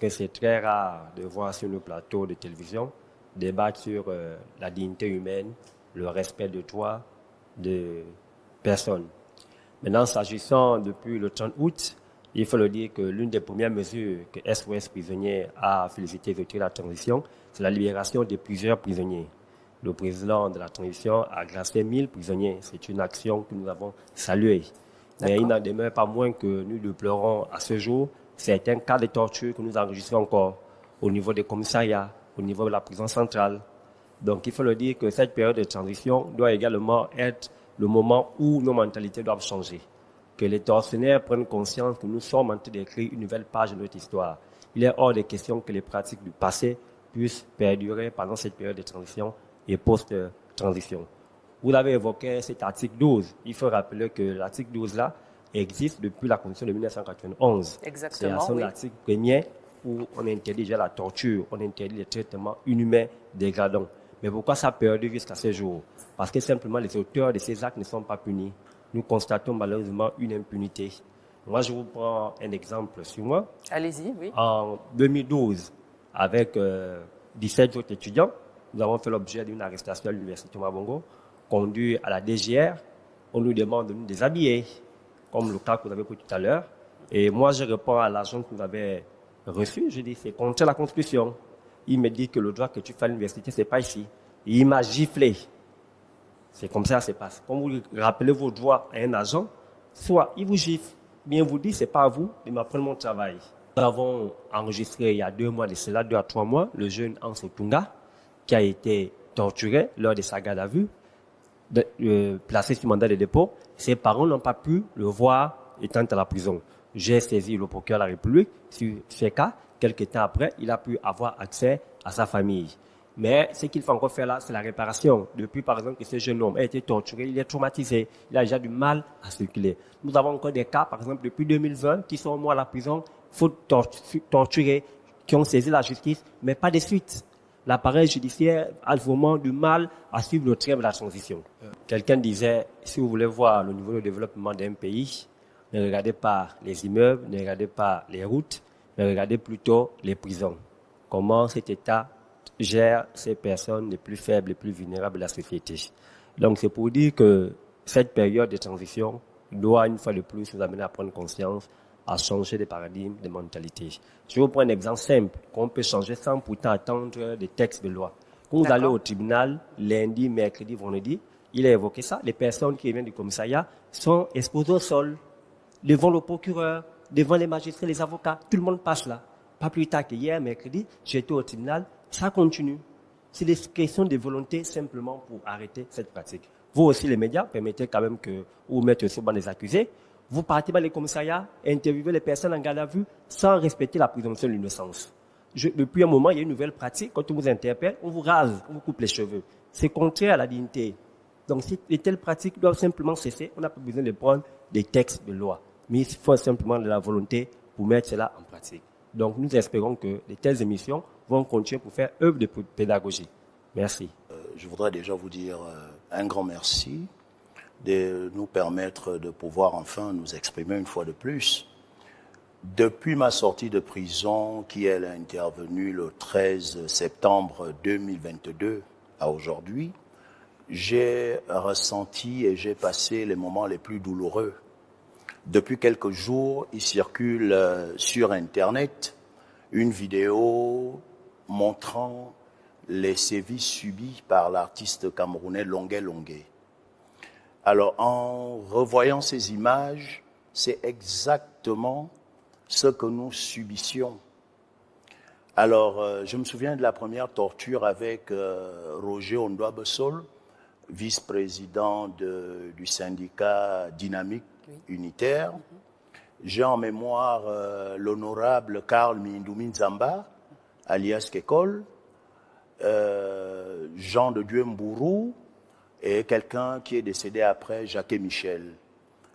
que c'est très rare de voir sur le plateau de télévision débattre sur la dignité humaine, le respect de toi, de personne. Maintenant, s'agissant depuis le 30 août, il faut le dire que l'une des premières mesures que SOS Prisonniers a félicité de la transition, c'est la libération de plusieurs prisonniers. Le président de la transition a gracié 1000 prisonniers. C'est une action que nous avons saluée. Mais il n'en demeure pas moins que nous déplorons à ce jour certains cas de torture que nous enregistrons encore au niveau des commissariats, au niveau de la prison centrale. Donc il faut le dire que cette période de transition doit également être le moment où nos mentalités doivent changer. Que les tortionnaires prennent conscience que nous sommes en train d'écrire une nouvelle page de notre histoire. Il est hors de question que les pratiques du passé puissent perdurer pendant cette période de transition et post-transition. Vous avez évoqué cet article 12. Il faut rappeler que l'article 12 là existe depuis la Constitution de 1991. Exactement, c'est l'article premier où on interdit déjà la torture, on interdit les traitements inhumains dégradants. Mais pourquoi ça perdure jusqu'à ce jour? Parce que simplement les auteurs de ces actes ne sont pas punis. Nous constatons malheureusement une impunité. Moi, je vous prends un exemple sur moi. Allez-y, oui. En 2012, avec 17 autres étudiants, nous avons fait l'objet d'une arrestation à l'université Mabongo, conduit à la DGR. On nous demande de nous déshabiller, comme le cas que vous avez pris tout à l'heure. Et moi, je réponds à l'agent que vous avez reçu. Je dis, c'est contre la Constitution. Il me dit que le droit que tu fais à l'université, c'est pas ici. Et il m'a giflé. C'est comme ça que ça se passe. Quand vous rappelez vos droits à un agent, soit il vous gifle, bien vous dit, c'est pas à vous de m'apprendre mon travail. Nous avons enregistré il y a 2 mois de cela, 2 à 3 mois, le jeune Anso Tunga, qui a été torturé lors de sa garde à vue, placé sur mandat de dépôt. Ses parents n'ont pas pu le voir étant à la prison. J'ai saisi le procureur de la République sur ce cas. Quelques temps après, il a pu avoir accès à sa famille. Mais ce qu'il faut encore faire là, c'est la réparation. Depuis, par exemple, que ce jeune homme a été torturé, il est traumatisé, il a déjà du mal à circuler. Nous avons encore des cas, par exemple, depuis 2020, qui sont morts à la prison, faute torturés, qui ont saisi la justice, mais pas de suite. L'appareil judiciaire a vraiment du mal à suivre le train de la transition. Quelqu'un disait, si vous voulez voir le niveau de développement d'un pays, ne regardez pas les immeubles, ne regardez pas les routes, mais regardez plutôt les prisons. Comment cet État gère ces personnes les plus faibles, les plus vulnérables de la société. Donc c'est pour dire que cette période de transition doit une fois de plus nous amener à prendre conscience, à changer de paradigme, de mentalité. Je vais vous prendre un exemple simple qu'on peut changer sans pourtant attendre des textes de loi. Quand vous allez au tribunal, lundi, mercredi, vendredi, il a évoqué ça, les personnes qui viennent du commissariat sont exposées au sol, devant le procureur, devant les magistrats, les avocats, tout le monde passe là. Pas plus tard que hier, mercredi, j'étais au tribunal, ça continue. C'est des questions de volonté simplement pour arrêter cette pratique. Vous aussi, les médias, permettez quand même que vous mettez sur le banc des accusés. Vous partez dans les commissariats, interviewez les personnes en garde à vue sans respecter la présomption de l'innocence. Depuis un moment, il y a une nouvelle pratique. Quand on vous interpelle, on vous rase, on vous coupe les cheveux. C'est contraire à la dignité. Donc, si les telles pratiques doivent simplement cesser, on n'a pas besoin de prendre des textes de loi. Mais il faut simplement de la volonté pour mettre cela en pratique. Donc, nous espérons que de telles émissions vont continuer pour faire œuvre de pédagogie. Merci. Je voudrais déjà vous dire un grand merci de nous permettre de pouvoir enfin nous exprimer une fois de plus. Depuis ma sortie de prison, qui est intervenue le 13 septembre 2022 à aujourd'hui, j'ai ressenti et j'ai passé les moments les plus douloureux. Depuis quelques jours, il circule sur Internet une vidéo montrant les sévices subis par l'artiste camerounais Longué Longué. Alors, en revoyant ces images, c'est exactement ce que nous subissions. Alors, je me souviens de la première torture avec Roger Ondoa-Bessol, vice-président du syndicat Dynamique Unitaire. J'ai en mémoire l'honorable Karl Mindoumi Nzamba, alias Kekol, Jean de Dieu Mbourou, et quelqu'un qui est décédé après, Jacques Michel.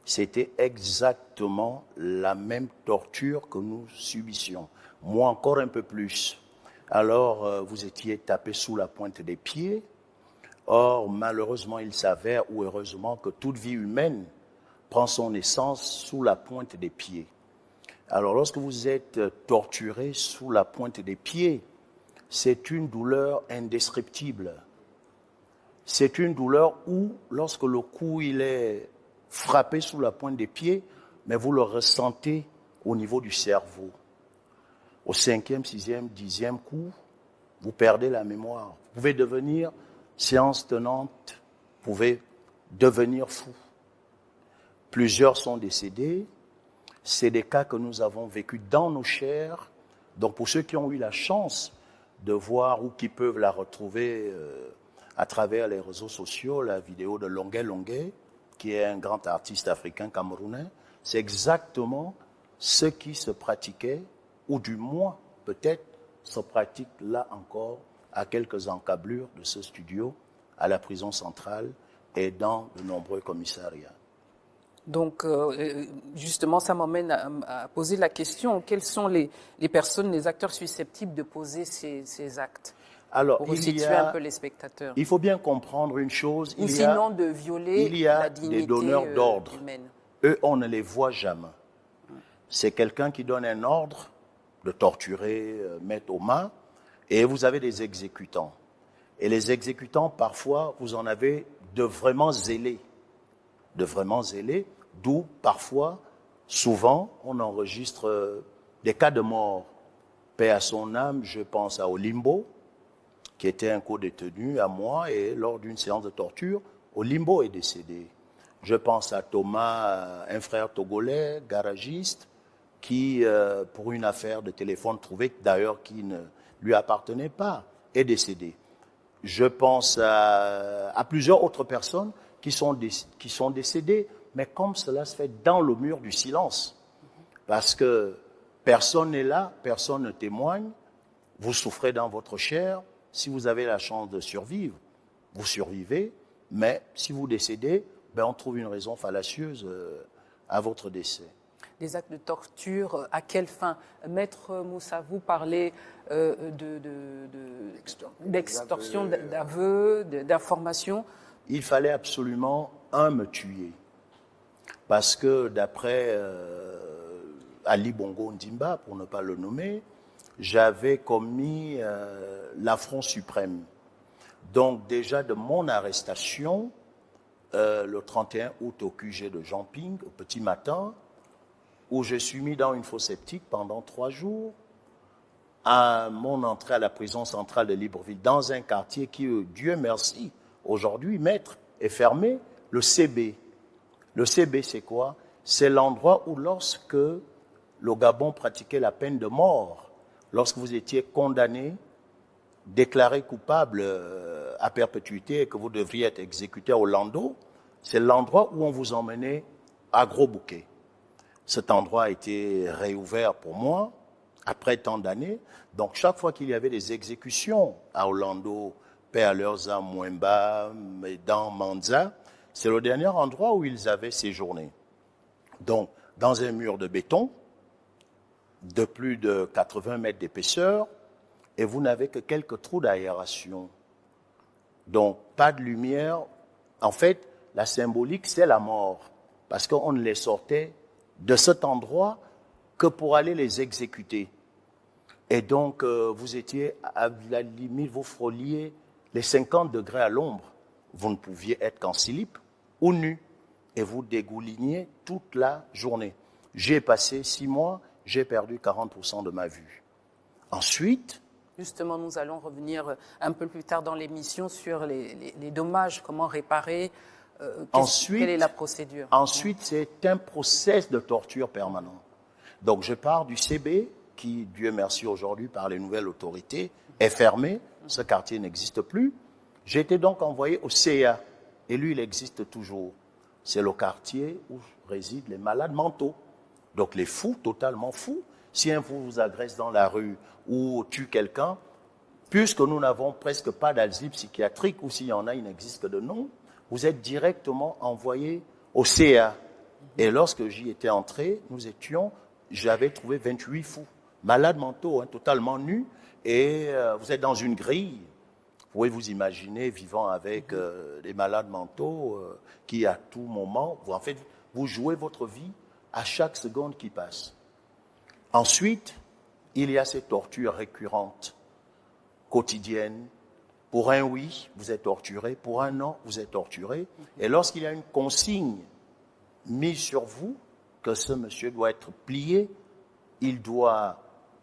C'était exactement la même torture que nous subissions. Moi encore un peu plus. Alors, vous étiez tapé sous la pointe des pieds. Or, malheureusement, il s'avère, ou heureusement, que toute vie humaine prend son essence sous la pointe des pieds. Alors, lorsque vous êtes torturé sous la pointe des pieds, c'est une douleur indescriptible. C'est une douleur où, lorsque le cou il est frappé sous la pointe des pieds, mais vous le ressentez au niveau du cerveau. Au 5e, 6e, 10e coup, vous perdez la mémoire. Vous pouvez devenir, séance tenante, vous pouvez devenir fou. Plusieurs sont décédés. C'est des cas que nous avons vécus dans nos chairs. Donc pour ceux qui ont eu la chance de voir ou qui peuvent la retrouver à travers les réseaux sociaux, la vidéo de Longuet Longuet, qui est un grand artiste africain camerounais, c'est exactement ce qui se pratiquait, ou du moins peut-être se pratique là encore à quelques encablures de ce studio, à la prison centrale et dans de nombreux commissariats. Donc, justement, ça m'amène à poser la question, quelles sont les personnes, les acteurs susceptibles de poser ces actes? Alors, pour situer un peu les spectateurs. Il faut bien comprendre une chose. Ou sinon de violer la dignité des donneurs d'ordre. humaine. Eux, on ne les voit jamais. C'est quelqu'un qui donne un ordre de torturer, mettre aux mains, et vous avez des exécutants. Et les exécutants, parfois, vous en avez de vraiment zélés. D'où, parfois, souvent, on enregistre des cas de mort. Paix à son âme, je pense à Olimbo, qui était un co-détenu à moi, et lors d'une séance de torture, Olimbo est décédé. Je pense à Thomas, un frère togolais, garagiste, qui, pour une affaire de téléphone trouvée, d'ailleurs qui ne lui appartenait pas, est décédé. Je pense à plusieurs autres personnes qui sont décédées, mais comme cela se fait dans le mur du silence, parce que personne n'est là, personne ne témoigne, vous souffrez dans votre chair. Si vous avez la chance de survivre, vous survivez, mais si vous décédez, on trouve une raison fallacieuse à votre décès. Des actes de torture, à quelle fin? Maître Moussa, vous parlez d'extorsion, d'aveux, d'informations. Il fallait absolument, me tuer. Parce que d'après Ali Bongo Ndimba, pour ne pas le nommer, j'avais commis l'affront suprême. Donc déjà de mon arrestation, le 31 août au QG de Jean-Ping, au petit matin, où je suis mis dans une fosse septique pendant 3 jours, à mon entrée à la prison centrale de Libreville, dans un quartier qui, Dieu merci, aujourd'hui, maître, est fermé, le CB. Le CB, c'est quoi? C'est l'endroit où lorsque le Gabon pratiquait la peine de mort, lorsque vous étiez condamné, déclaré coupable à perpétuité et que vous devriez être exécuté au Lando, c'est l'endroit où on vous emmenait à Gros-Bouquet. Cet endroit a été réouvert pour moi après tant d'années. Donc chaque fois qu'il y avait des exécutions à Orlando, paix à leurs âmes, Mwemba, dans Manza, c'est le dernier endroit où ils avaient séjourné. Donc dans un mur de béton de plus de 80 mètres d'épaisseur, et vous n'avez que quelques trous d'aération. Donc pas de lumière. En fait, la symbolique, c'est la mort, parce qu'on ne les sortait de cet endroit que pour aller les exécuter. Et donc, vous étiez à la limite, vous frôliez les 50 degrés à l'ombre. Vous ne pouviez être qu'en slip ou nu. Et vous dégouliniez toute la journée. J'ai passé 6 mois, j'ai perdu 40% de ma vue. Ensuite... Justement, nous allons revenir un peu plus tard dans l'émission sur les dommages, comment réparer. Quelle est la procédure? Ensuite, c'est un process de torture permanent. Donc, je pars du CB, qui, Dieu merci aujourd'hui, par les nouvelles autorités, est fermé. Ce quartier n'existe plus. J'ai été donc envoyé au CA. Et lui, il existe toujours. C'est le quartier où résident les malades mentaux. Donc, les fous, totalement fous. Si un fou vous agresse dans la rue ou tue quelqu'un, puisque nous n'avons presque pas d'asile psychiatrique, ou s'il y en a, il n'existe que de nom, vous êtes directement envoyé au CA. Et lorsque j'y étais entré, j'avais trouvé 28 fous, malades mentaux, totalement nus, et vous êtes dans une grille. Vous pouvez vous imaginer vivant avec des malades mentaux qui, à tout moment, vous jouez votre vie à chaque seconde qui passe. Ensuite, il y a ces tortures récurrentes, quotidiennes. Pour un oui, vous êtes torturé. Pour un non, vous êtes torturé. Et lorsqu'il y a une consigne mise sur vous, que ce monsieur doit être plié, il doit,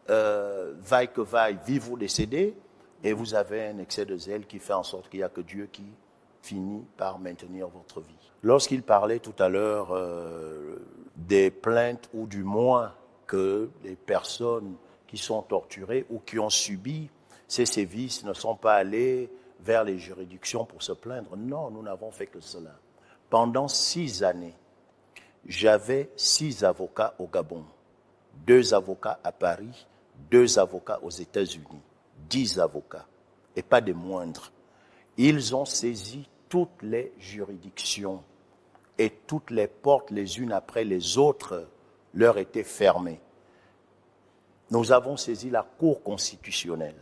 vaille que vaille, vivre ou décéder, et vous avez un excès de zèle qui fait en sorte qu'il n'y a que Dieu qui finit par maintenir votre vie. Lorsqu'il parlait tout à l'heure des plaintes, ou du moins que les personnes qui sont torturées ou qui ont subi ces sévices ne sont pas allés vers les juridictions pour se plaindre. Non, nous n'avons fait que cela. Pendant 6 années, j'avais 6 avocats au Gabon, 2 avocats à Paris, 2 avocats aux États-Unis, 10 avocats, et pas des moindres. Ils ont saisi toutes les juridictions et toutes les portes les unes après les autres leur étaient fermées. Nous avons saisi la Cour constitutionnelle.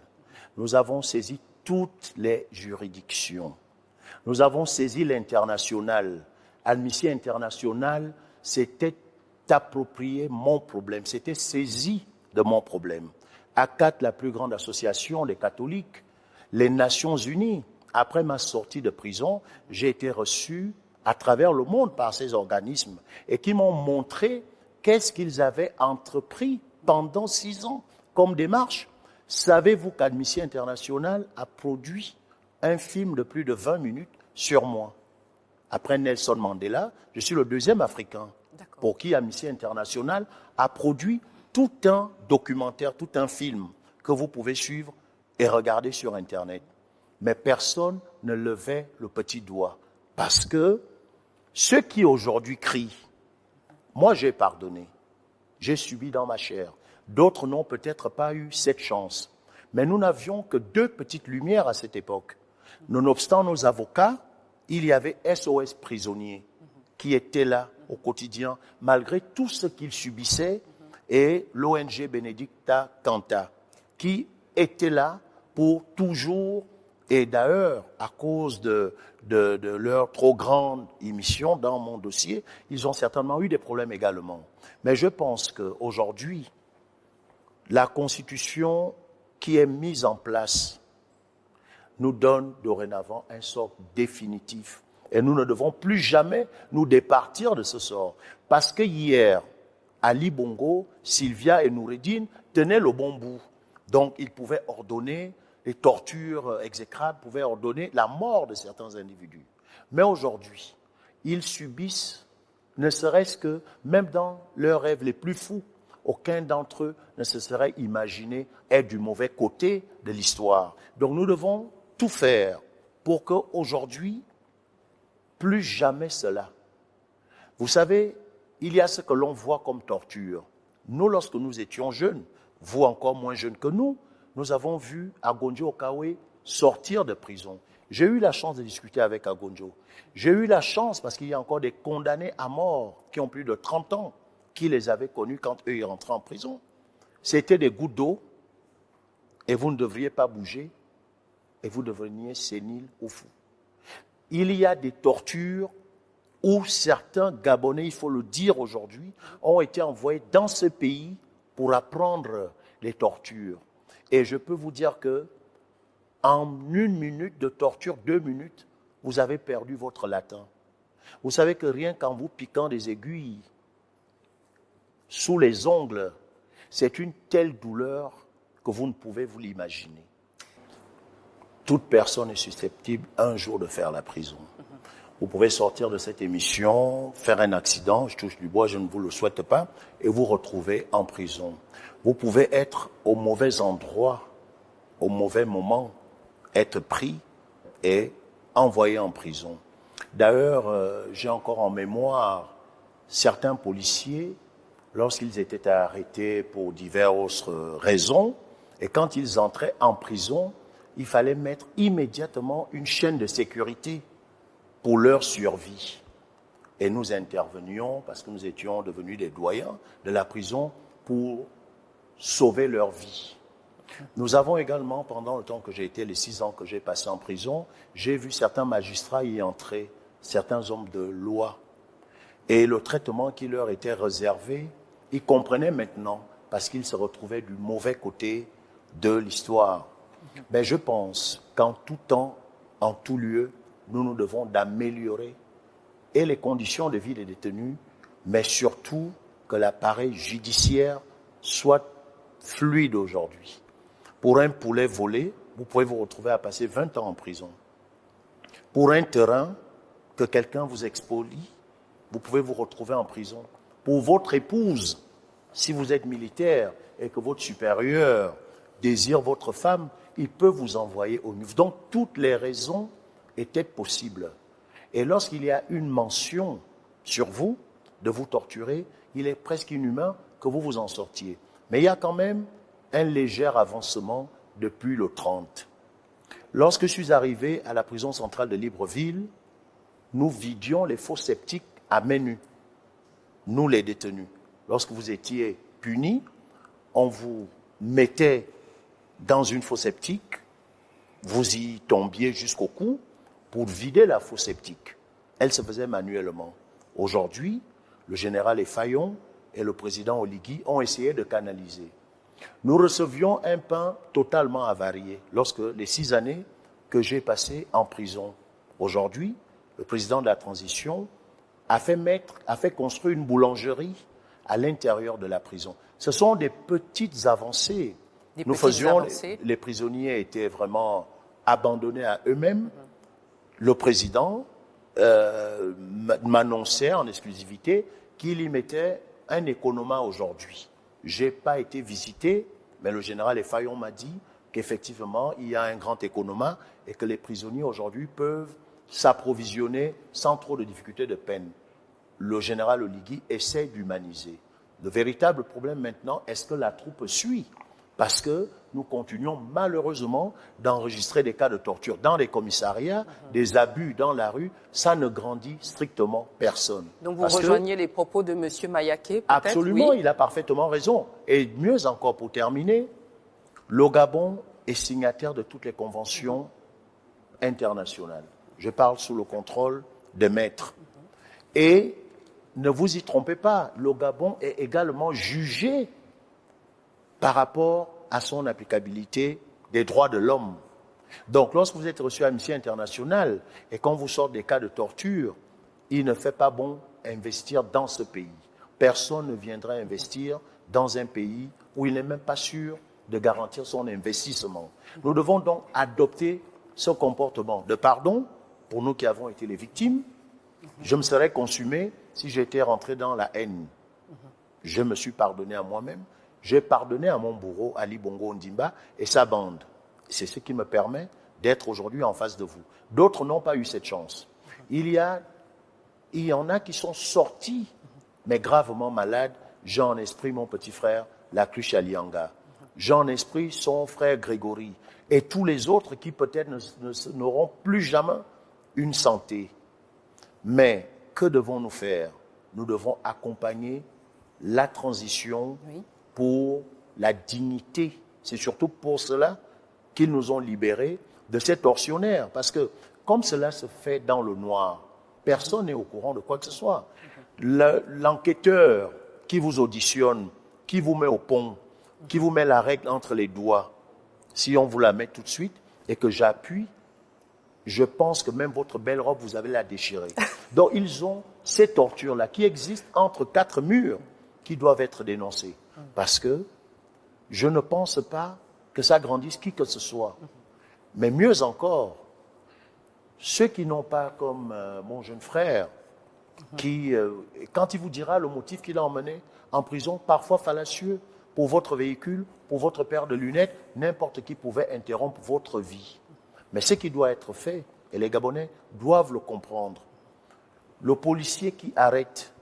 Nous avons saisi toutes les juridictions. Nous avons saisi l'international. Amnesty International s'était approprié mon problème, s'était saisi de mon problème. ACAT, la plus grande association des catholiques, les Nations Unies. Après ma sortie de prison, j'ai été reçu à travers le monde par ces organismes et qui m'ont montré qu'est-ce qu'ils avaient entrepris pendant 6 ans comme démarche. Savez-vous qu'Amnesty International a produit un film de plus de 20 minutes sur moi? Après Nelson Mandela, je suis le 2e Africain pour qui Amnesty International a produit tout un documentaire, tout un film que vous pouvez suivre et regarder sur Internet. Mais personne ne levait le petit doigt parce que ceux qui aujourd'hui crient, moi j'ai pardonné, j'ai subi dans ma chair. D'autres n'ont peut-être pas eu cette chance. Mais nous n'avions que 2 petites lumières à cette époque. Nonobstant nos avocats, il y avait SOS prisonniers qui étaient là au quotidien, malgré tout ce qu'ils subissaient, et l'ONG Benedicta Canta, qui était là pour toujours, et d'ailleurs, à cause de leur trop grande émission dans mon dossier, ils ont certainement eu des problèmes également. Mais je pense qu'aujourd'hui, la Constitution qui est mise en place nous donne dorénavant un sort définitif. Et nous ne devons plus jamais nous départir de ce sort. Parce que hier, Ali Bongo, Sylvia et Noureddine tenaient le bon bout. Donc, ils pouvaient ordonner les tortures exécrables, pouvaient ordonner la mort de certains individus. Mais aujourd'hui, ils subissent, ne serait-ce que, même dans leurs rêves les plus fous, aucun d'entre eux ne se serait imaginé être du mauvais côté de l'histoire. Donc nous devons tout faire pour qu'aujourd'hui, plus jamais cela. Vous savez, il y a ce que l'on voit comme torture. Nous, lorsque nous étions jeunes, vous encore moins jeunes que nous avons vu Agonjo Okawe sortir de prison. J'ai eu la chance de discuter avec Agonjo. J'ai eu la chance, parce qu'il y a encore des condamnés à mort qui ont plus de 30 ans, qui les avaient connus quand eux ils rentraient en prison. C'était des gouttes d'eau et vous ne devriez pas bouger et vous deveniez sénile ou fou. Il y a des tortures où certains Gabonais, il faut le dire aujourd'hui, ont été envoyés dans ce pays pour apprendre les tortures. Et je peux vous dire que en 1 minute de torture, 2 minutes, vous avez perdu votre latin. Vous savez que rien qu'en vous piquant des aiguilles sous les ongles, c'est une telle douleur que vous ne pouvez vous l'imaginer. Toute personne est susceptible un jour de faire la prison. Vous pouvez sortir de cette émission, faire un accident, je touche du bois, je ne vous le souhaite pas, et vous retrouver en prison. Vous pouvez être au mauvais endroit, au mauvais moment, être pris et envoyé en prison. D'ailleurs, j'ai encore en mémoire certains policiers, lorsqu'ils étaient arrêtés pour diverses raisons, et quand ils entraient en prison, il fallait mettre immédiatement une chaîne de sécurité pour leur survie. Et nous intervenions, parce que nous étions devenus des doyens de la prison, pour sauver leur vie. Nous avons également, pendant le temps que j'ai été, les 6 ans que j'ai passé en prison, j'ai vu certains magistrats y entrer, certains hommes de loi. Et le traitement qui leur était réservé, ils comprenaient maintenant, parce qu'il se retrouvait du mauvais côté de l'histoire. Mais je pense qu'en tout temps, en tout lieu, nous devons d'améliorer et les conditions de vie des détenus, mais surtout que l'appareil judiciaire soit fluide aujourd'hui. Pour un poulet volé, vous pouvez vous retrouver à passer 20 ans en prison. Pour un terrain que quelqu'un vous expolie, vous pouvez vous retrouver en prison. Pour votre épouse, si vous êtes militaire et que votre supérieur désire votre femme, il peut vous envoyer au NUF. Donc, toutes les raisons étaient possibles. Et lorsqu'il y a une mention sur vous, de vous torturer, il est presque inhumain que vous vous en sortiez. Mais il y a quand même un léger avancement depuis le 30. Lorsque je suis arrivé à la prison centrale de Libreville, nous vidions les fosses septiques à main nue, nous les détenus. Lorsque vous étiez punis, on vous mettait dans une fosse septique, vous y tombiez jusqu'au cou pour vider la fosse septique. Elle se faisait manuellement. Aujourd'hui, le général Effayon et le président Oligui ont essayé de canaliser. Nous recevions un pain totalement avarié lorsque les 6 années que j'ai passées en prison. Aujourd'hui, le président de la transition a fait construire une boulangerie à l'intérieur de la prison. Ce sont des petites avancées. Les prisonniers étaient vraiment abandonnés à eux-mêmes. Le président m'annonçait en exclusivité qu'il y mettait un économa aujourd'hui. Je n'ai pas été visité, mais le général Effayon m'a dit qu'effectivement, il y a un grand économa et que les prisonniers aujourd'hui peuvent s'approvisionner sans trop de difficultés de peine. Le général Oligui essaie d'humaniser. Le véritable problème maintenant, est-ce que la troupe suit? Parce que nous continuons malheureusement d'enregistrer des cas de torture dans les commissariats, des abus dans la rue, ça ne grandit strictement personne. Donc vous rejoignez les propos de M. Mayaké, peut-être? Absolument, oui. Il a parfaitement raison. Et mieux encore, pour terminer, le Gabon est signataire de toutes les conventions internationales. Je parle sous le contrôle des maîtres. Et ne vous y trompez pas, le Gabon est également jugé par rapport à son applicabilité des droits de l'homme. Donc, lorsque vous êtes reçu à Amnesty International et qu'on vous sort des cas de torture, il ne fait pas bon investir dans ce pays. Personne ne viendra investir dans un pays où il n'est même pas sûr de garantir son investissement. Nous devons donc adopter ce comportement de pardon pour nous qui avons été les victimes. Je me serais consumé si j'étais rentré dans la haine. Je me suis pardonné à moi-même. J'ai pardonné à mon bourreau, Ali Bongo Ondimba, et sa bande. C'est ce qui me permet d'être aujourd'hui en face de vous. D'autres n'ont pas eu cette chance. Il y en a qui sont sortis, mais gravement malades. Jean Esprit, mon petit frère, la cruche Alianga. Jean Esprit, son frère Grégory. Et tous les autres qui peut-être n'auront plus jamais une santé. Mais que devons-nous faire? Nous devons accompagner la transition pour la dignité. C'est surtout pour cela qu'ils nous ont libérés de ces tortionnaires. Parce que comme cela se fait dans le noir, personne n'est au courant de quoi que ce soit. L'enquêteur qui vous auditionne, qui vous met au pont, qui vous met la règle entre les doigts, si on vous la met tout de suite et que j'appuie, je pense que même votre belle robe, vous allez la déchirer. Donc, ils ont ces tortures-là qui existent entre 4 murs qui doivent être dénoncées. Parce que je ne pense pas que ça grandisse qui que ce soit. Mais mieux encore, ceux qui n'ont pas comme mon jeune frère, qui, quand il vous dira le motif qu'il a emmené en prison, parfois fallacieux, pour votre véhicule, pour votre paire de lunettes, n'importe qui pouvait interrompre votre vie. Mais ce qui doit être fait, et les Gabonais doivent le comprendre, le policier qui arrête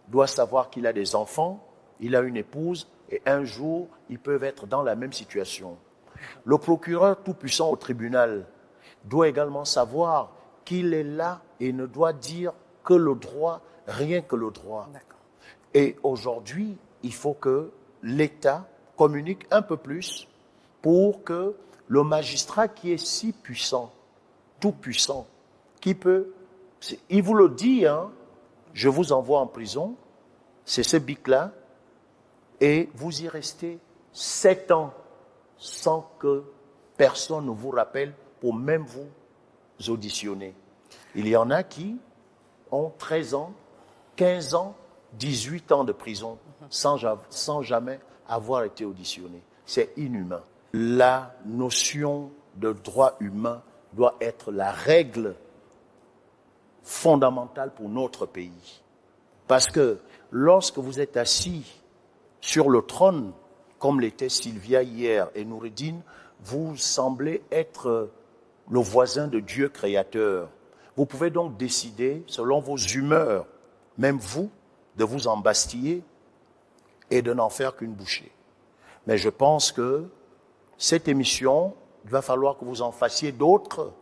doit savoir qu'il a des enfants, il a une épouse, et un jour, ils peuvent être dans la même situation. Le procureur tout-puissant au tribunal doit également savoir qu'il est là et ne doit dire que le droit, rien que le droit. Et aujourd'hui, il faut que l'État communique un peu plus pour que le magistrat qui est si puissant, tout puissant, qui peut, il vous le dit, hein, je vous envoie en prison, c'est ce bic-là, et vous y restez 7 ans sans que personne ne vous rappelle pour même vous auditionner. Il y en a qui ont 13 ans, 15 ans, 18 ans de prison sans jamais avoir été auditionnés. C'est inhumain. La notion de droit humain doit être la règle fondamentale pour notre pays. Parce que lorsque vous êtes assis sur le trône, comme l'était Sylvia hier et Noureddine, vous semblez être le voisin de Dieu créateur. Vous pouvez donc décider, selon vos humeurs, même vous, de vous embastiller et de n'en faire qu'une bouchée. Mais je pense que cette émission, il va falloir que vous en fassiez d'autres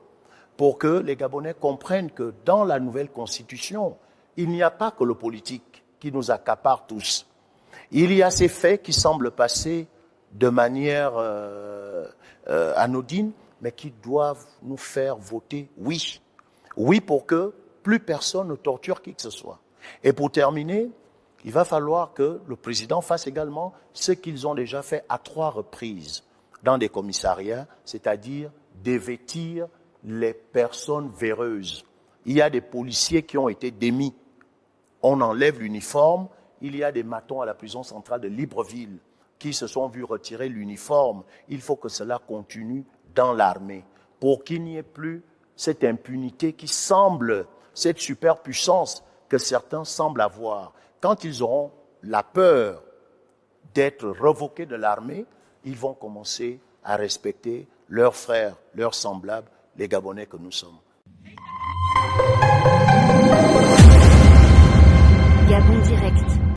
pour que les Gabonais comprennent que dans la nouvelle constitution, il n'y a pas que le politique qui nous accapare tous. Il y a ces faits qui semblent passer de manière anodine, mais qui doivent nous faire voter oui. Oui pour que plus personne ne torture qui que ce soit. Et pour terminer, il va falloir que le président fasse également ce qu'ils ont déjà fait à 3 reprises dans des commissariats, c'est-à-dire dévêtir les personnes véreuses. Il y a des policiers qui ont été démis. On enlève l'uniforme. Il y a des matons à la prison centrale de Libreville qui se sont vus retirer l'uniforme. Il faut que cela continue dans l'armée pour qu'il n'y ait plus cette impunité qui semble, cette superpuissance que certains semblent avoir. Quand ils auront la peur d'être revoqués de l'armée, ils vont commencer à respecter leurs frères, leurs semblables, les Gabonais que nous sommes. Gabon Direct.